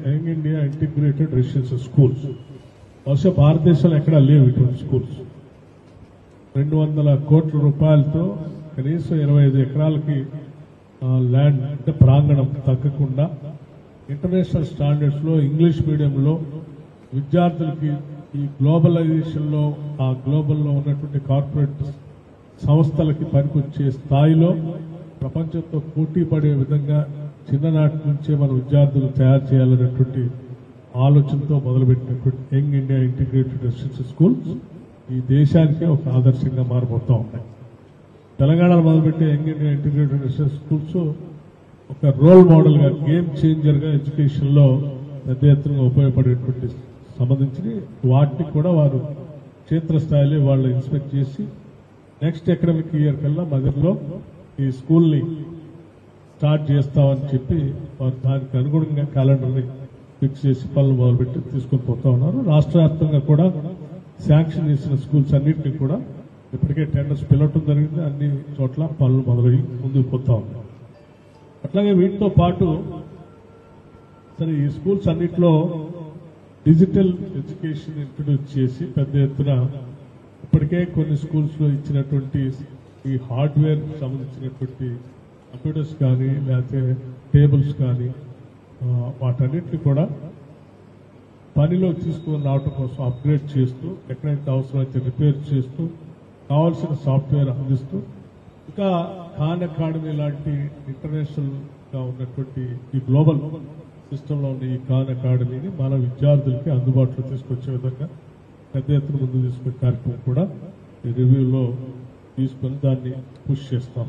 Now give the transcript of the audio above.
Young India integrated residential schools. బహుశా భారతదేశంలో ఎక్కడా లేవు ఇటువంటి స్కూల్స్. 200 కోట్ల రూపాయలతో కనీసం 25 ఎకరాలకి ల్యాండ్ అంటే ప్రాంగణం తగ్గకుండా ఇంటర్నేషనల్ స్టాండర్డ్స్ లో ఇంగ్లీష్ మీడియంలో విద్యార్థులకి ఈ గ్లోబలైజేషన్ లో ఆ గ్లోబల్ లో ఉన్నటువంటి కార్పొరేట్ సంస్థలకి పనికొచ్చే స్థాయిలో ప్రపంచంతో పోటీ పడే విధంగా చిన్ననాటి నుంచే మన విద్యార్థులు తయారు చేయాలనేటువంటి ఆలోచనతో మొదలుపెట్టినటువంటి young India integrated residential schools ఈ దేశానికే ఒక ఆదర్శంగా మారిపోతూ ఉన్నాయి. తెలంగాణలో మొదలుపెట్టే young India integrated residential schools role రోల్ మోడల్ గా, గేమ్ చేంజర్ గా ఎడ్యుకేషన్ లో పెద్ద ఎత్తున ఉపయోగపడేటువంటి సంబంధించి వాటిని కూడా వారు క్షేత్రస్థాయిలో వాళ్ళు ఇన్స్పెక్ట్ చేసి నెక్స్ట్ అకాడమిక్ ఇయర్ కల్లా మధ్యలో ఈ స్కూల్ ని స్టార్ట్ చేస్తామని చెప్పి వారు దానికి అనుగుణంగా క్యాలెండర్ ని ఫిక్స్ చేసి పనులు మొదలుపెట్టి తీసుకుని పోతా ఉన్నారు. రాష్ట్ర వ్యాప్తంగా కూడా శాంక్షన్ చేసిన స్కూల్స్ అన్నింటినీ కూడా ఇప్పటికే టెండర్స్ పిలవటం జరిగింది. అన్ని చోట్ల పనులు మొదలయ్యి ముందుకు పోతా ఉన్నాయి. అట్లాగే వీటితో పాటు సరే ఈ స్కూల్స్ అన్నింటిలో డిజిటల్ ఎడ్యుకేషన్ ఇంట్రడ్యూస్ చేసి పెద్ద ఎత్తున ఇప్పటికే కొన్ని స్కూల్స్ లో ఇచ్చినటువంటి ఈ హార్డ్వేర్ సంబంధించినటువంటి కంప్యూటర్స్ కానీ లేకపోతే టేబుల్స్ కానీ వాటన్నిటిని కూడా పనిలో తీసుకుని రావడం కోసం అప్గ్రేడ్ చేస్తూ ఎక్కడైతే అవసరమైతే రిపేర్ చేస్తూ కావాల్సిన సాఫ్ట్వేర్ అందిస్తూ ఇంకా ఖాన్ అకాడమీ లాంటి ఇంటర్నేషనల్ గా ఉన్నటువంటి ఈ గ్లోబల్ సిస్టమ్ లో ఉన్న ఈ ఖాన్ అకాడమీని మన విద్యార్థులకి అందుబాటులో తీసుకొచ్చే విధంగా పెద్ద ఎత్తున ముందు తీసుకునే కార్యక్రమం కూడా ఈ రివ్యూలో తీసుకుని దాన్ని పుష్ చేస్తాం.